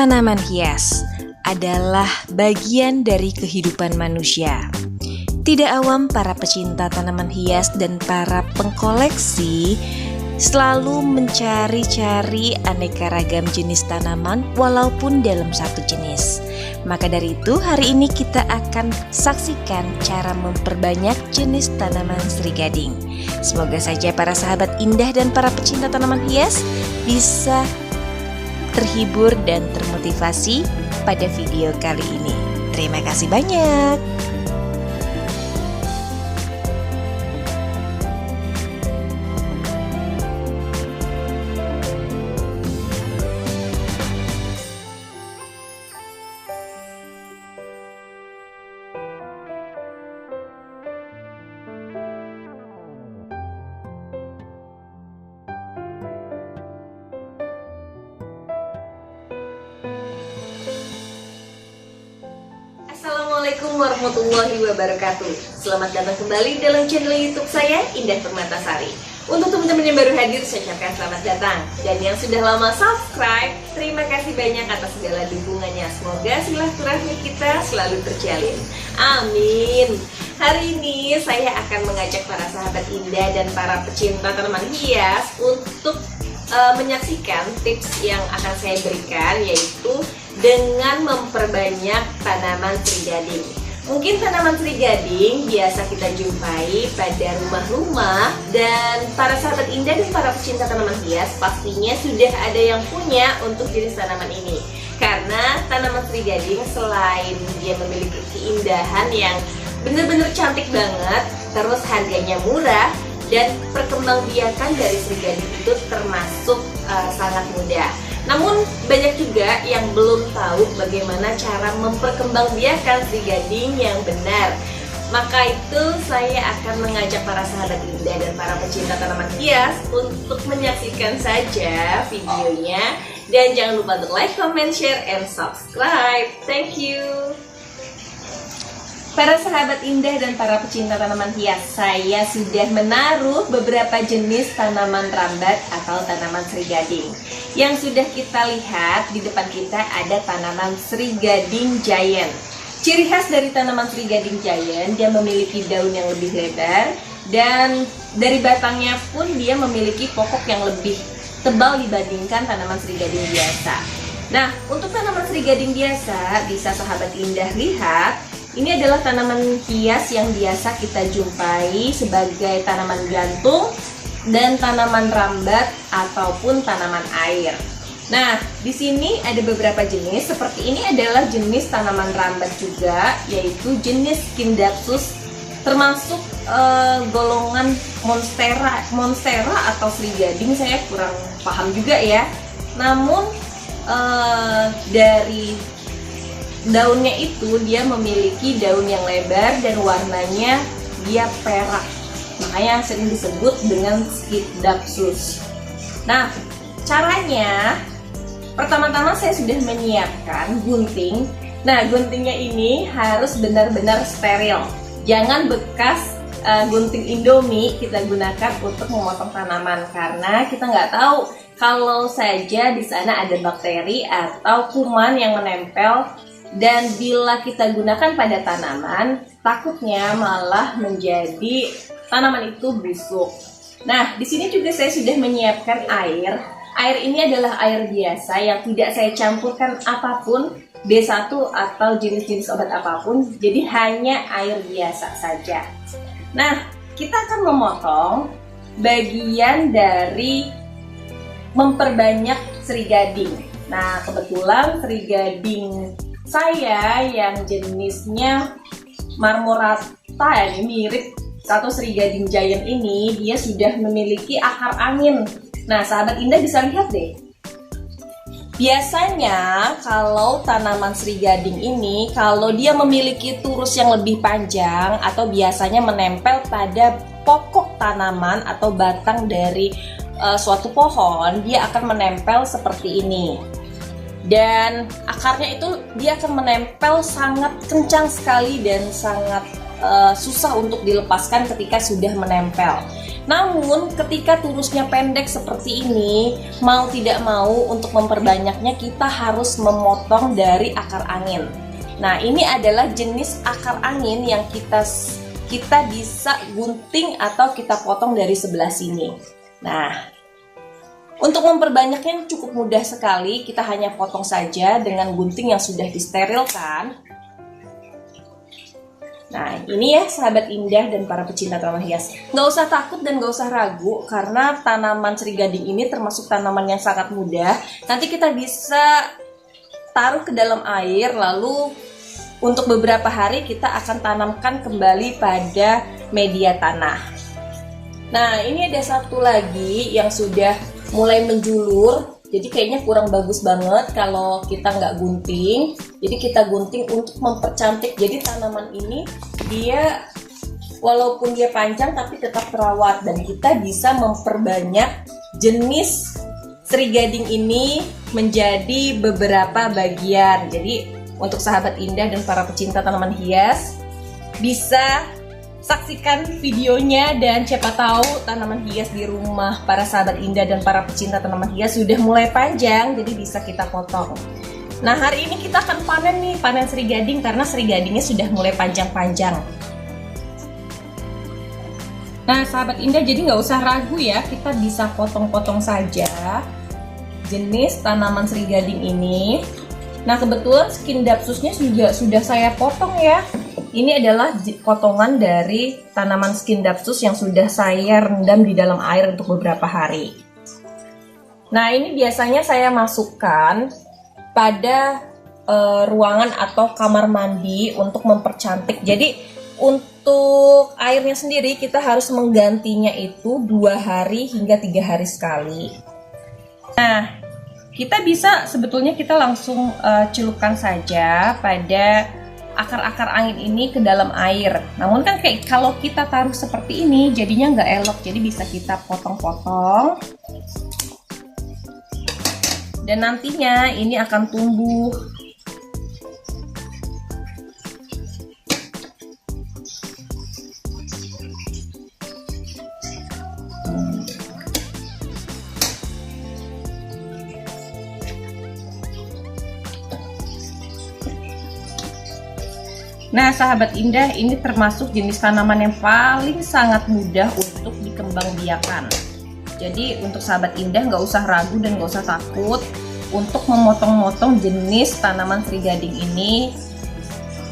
Tanaman hias adalah bagian dari kehidupan manusia. Tidak awam para pecinta tanaman hias dan para pengkoleksi selalu mencari-cari aneka ragam jenis tanaman walaupun dalam satu jenis. Maka dari itu hari ini kita akan saksikan cara memperbanyak jenis tanaman Sri Gading. Semoga saja para sahabat indah dan para pecinta tanaman hias bisa terhibur dan termotivasi pada video kali ini. Terima kasih banyak. Assalamualaikum warahmatullahi wabarakatuh. Selamat datang kembali dalam channel YouTube saya, Indah Permatasari. Untuk teman-teman yang baru hadir, saya ucapkan selamat datang. Dan yang sudah lama subscribe, terima kasih banyak atas segala dukungannya. Semoga silaturahmi kita selalu terjalin. Amin. Hari ini saya akan mengajak para sahabat Indah dan para pecinta tanaman hias untuk menyaksikan tips yang akan saya berikan, yaitu dengan memperbanyak tanaman Sri Gading. Mungkin tanaman Sri Gading biasa kita jumpai pada rumah-rumah, dan para sahabat indah dan para pecinta tanaman hias pastinya sudah ada yang punya untuk jenis tanaman ini. Karena tanaman Sri Gading selain dia memiliki keindahan yang benar-benar cantik banget, terus harganya murah, dan perkembangbiakan dari Sri Gading itu termasuk sangat mudah. Namun banyak juga yang belum tahu bagaimana cara memperkembangbiakan Sri Gading yang benar. Maka itu saya akan mengajak para sahabat indah dan para pecinta tanaman hias untuk menyaksikan saja videonya. Dan jangan lupa untuk like, comment, share, and subscribe. Thank you. Para sahabat indah dan para pecinta tanaman hias, saya sudah menaruh beberapa jenis tanaman rambat atau tanaman Sri Gading. Yang sudah kita lihat di depan kita ada tanaman Sri Gading Giant. Ciri khas dari tanaman Sri Gading Giant, dia memiliki daun yang lebih lebar, dan dari batangnya pun dia memiliki pokok yang lebih tebal dibandingkan tanaman Sri Gading biasa. Nah, untuk tanaman Sri Gading biasa, bisa sahabat indah lihat, ini adalah tanaman hias yang biasa kita jumpai sebagai tanaman gantung dan tanaman rambat ataupun tanaman air. Nah, di sini ada beberapa jenis. Seperti ini adalah jenis tanaman rambat juga, yaitu jenis Scindapsus, termasuk golongan monstera atau Sri Gading. Saya kurang paham juga ya. Namun dari daunnya itu dia memiliki daun yang lebar dan warnanya dia perak, makanya sering disebut dengan Scindapsus. Nah, caranya pertama-tama saya sudah menyiapkan gunting. Nah, guntingnya ini harus benar-benar steril, jangan bekas gunting Indomie kita gunakan untuk memotong tanaman, karena kita nggak tahu kalau saja di sana ada bakteri atau kuman yang menempel. Dan bila kita gunakan pada tanaman, takutnya malah menjadi tanaman itu busuk. Nah, di sini juga saya sudah menyiapkan air. Air ini adalah air biasa yang tidak saya campurkan apapun, B1 atau jenis-jenis obat apapun. Jadi hanya air biasa saja. Nah, kita akan memotong bagian dari memperbanyak Sri Gading. Nah, kebetulan Sri Gading saya yang jenisnya marmorata, ini mirip satu Sri Gading Giant ini, dia sudah memiliki akar angin. Nah, sahabat indah bisa lihat deh. Biasanya kalau tanaman Sri Gading ini, kalau dia memiliki turus yang lebih panjang atau biasanya menempel pada pokok tanaman atau batang dari suatu pohon, dia akan menempel seperti ini. Dan akarnya itu dia akan menempel sangat kencang sekali dan sangat susah untuk dilepaskan ketika sudah menempel. Namun ketika turusnya pendek seperti ini, mau tidak mau untuk memperbanyaknya kita harus memotong dari akar angin. Nah, ini adalah jenis akar angin yang kita bisa gunting atau kita potong dari sebelah sini. Nah, untuk memperbanyaknya cukup mudah sekali, kita hanya potong saja dengan gunting yang sudah disterilkan. Nah, ini ya sahabat indah dan para pecinta tanaman hias. Nggak usah takut dan nggak usah ragu, karena tanaman srigading ini termasuk tanaman yang sangat mudah. Nanti kita bisa taruh ke dalam air, lalu untuk beberapa hari kita akan tanamkan kembali pada media tanah. Nah, ini ada satu lagi yang sudah mulai menjulur. Jadi kayaknya kurang bagus banget kalau kita nggak gunting. Jadi kita gunting untuk mempercantik. Jadi tanaman ini dia walaupun dia panjang tapi tetap terawat, dan kita bisa memperbanyak jenis srigading ini menjadi beberapa bagian. Jadi untuk sahabat indah dan para pecinta tanaman hias bisa saksikan videonya, dan siapa tahu tanaman hias di rumah para sahabat indah dan para pecinta tanaman hias sudah mulai panjang, jadi bisa kita potong. Nah, hari ini kita akan panen srigading karena srigadingnya sudah mulai panjang-panjang. Nah, sahabat indah, jadi nggak usah ragu ya, kita bisa potong-potong saja jenis tanaman srigading ini. Nah, kebetulan skin dapsusnya juga sudah saya potong ya. Ini adalah potongan dari tanaman skin dapsus yang sudah saya rendam di dalam air untuk beberapa hari. Nah, ini biasanya saya masukkan pada ruangan atau kamar mandi untuk mempercantik. Jadi untuk airnya sendiri kita harus menggantinya itu 2 hari hingga 3 hari sekali. Nah, kita bisa sebetulnya kita langsung celupkan saja pada akar-akar angin ini ke dalam air. Namun kan kayak kalau kita taruh seperti ini jadinya nggak elok, jadi bisa kita potong-potong. Dan nantinya ini akan tumbuh. Nah, sahabat indah, ini termasuk jenis tanaman yang paling sangat mudah untuk dikembangbiakan. Jadi untuk sahabat indah nggak usah ragu dan nggak usah takut untuk memotong-motong jenis tanaman srigading ini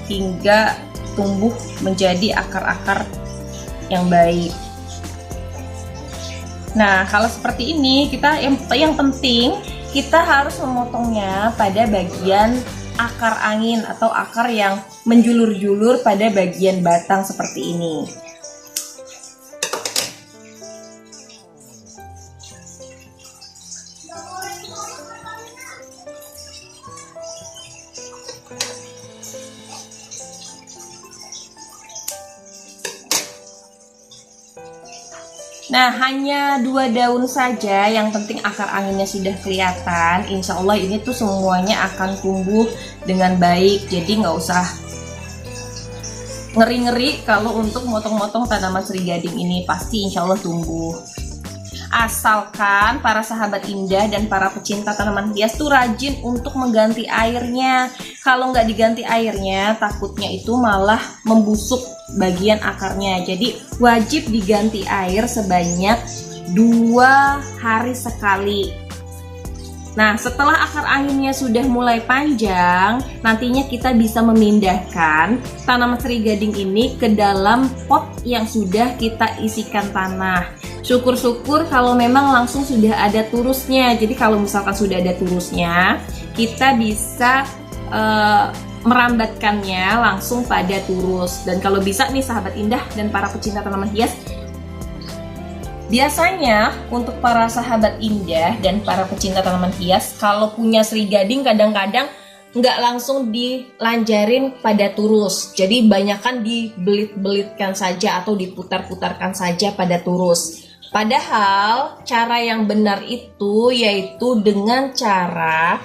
hingga tumbuh menjadi akar-akar yang baik. Nah, kalau seperti ini yang penting kita harus memotongnya pada bagian akar angin atau akar yang menjulur-julur pada bagian batang seperti ini. Nah, hanya 2 daun saja, yang penting akar anginnya sudah kelihatan. Insya Allah ini tuh semuanya akan tumbuh dengan baik. Jadi nggak usah ngeri-ngeri kalau untuk motong-motong tanaman srigading ini, pasti insya Allah tumbuh. Asalkan para sahabat indah dan para pecinta tanaman hias tuh rajin untuk mengganti airnya. Kalau nggak diganti airnya, takutnya itu malah membusuk bagian akarnya. Jadi wajib diganti air sebanyak 2 hari sekali. Nah, setelah akar anginnya sudah mulai panjang, nantinya kita bisa memindahkan tanaman srigading ini ke dalam pot yang sudah kita isikan tanah. Syukur-syukur kalau memang langsung sudah ada turusnya. Jadi kalau misalkan sudah ada turusnya, kita bisa merambatkannya langsung pada turus. Dan kalau bisa nih sahabat indah dan para pecinta tanaman hias, biasanya untuk para sahabat indah dan para pecinta tanaman hias, kalau punya srigading kadang-kadang nggak langsung dilanjarin pada turus. Jadi banyakkan dibelit-belitkan saja atau diputar-putarkan saja pada turus. Padahal cara yang benar itu yaitu dengan cara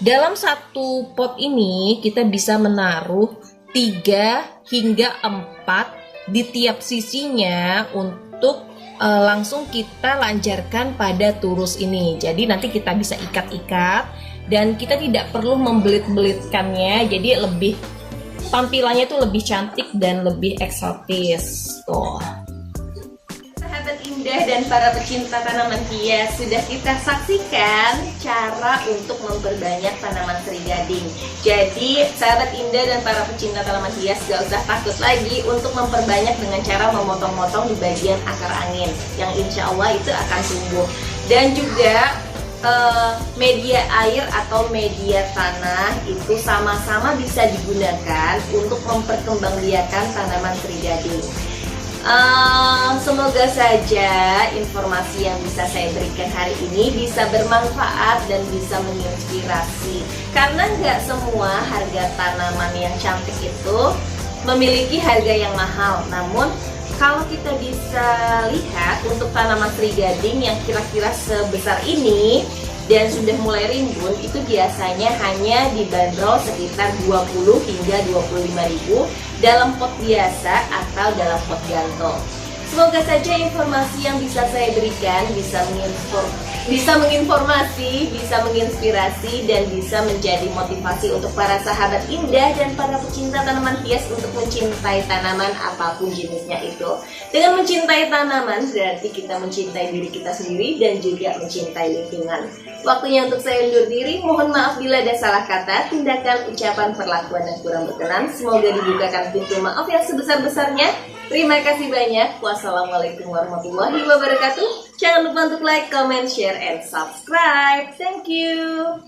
dalam satu pot ini kita bisa menaruh 3 hingga 4 di tiap sisinya untuk langsung kita lancarkan pada turos ini. Jadi nanti kita bisa ikat-ikat dan kita tidak perlu membelit-belitkannya, jadi lebih tampilannya itu lebih cantik dan lebih eksotis tuh. Sahabat Indah dan para pecinta tanaman hias, sudah kita saksikan cara untuk memperbanyak tanaman seri gading. Jadi sahabat Indah dan para pecinta tanaman hias gak usah takut lagi untuk memperbanyak dengan cara memotong-motong di bagian akar angin, yang insya Allah itu akan tumbuh. Dan juga media air atau media tanah itu sama-sama bisa digunakan untuk memperkembangbiakan tanaman seri gading. Semoga saja informasi yang bisa saya berikan hari ini bisa bermanfaat dan bisa menginspirasi. Karena nggak semua harga tanaman yang cantik itu memiliki harga yang mahal. Namun kalau kita bisa lihat untuk tanaman seri gading yang kira-kira sebesar ini dan sudah mulai rimbun, itu biasanya hanya dibanderol sekitar 20 hingga 25.000 dalam pot biasa atau dalam pot gantung. Semoga saja informasi yang bisa saya berikan bisa menginformasi, bisa menginspirasi, dan bisa menjadi motivasi untuk para sahabat Indah dan para pecinta tanaman hias untuk mencintai tanaman apapun jenisnya itu. Dengan mencintai tanaman berarti kita mencintai diri kita sendiri dan juga mencintai lingkungan. Waktunya untuk saya undur diri. Mohon maaf bila ada salah kata, tindakan, ucapan, perlakuan yang kurang berkenan. Semoga dibukakan pintu maaf yang sebesar-besarnya. Terima kasih banyak. Wassalamualaikum warahmatullahi wabarakatuh. Jangan lupa untuk like, comment, share, and subscribe. Thank you.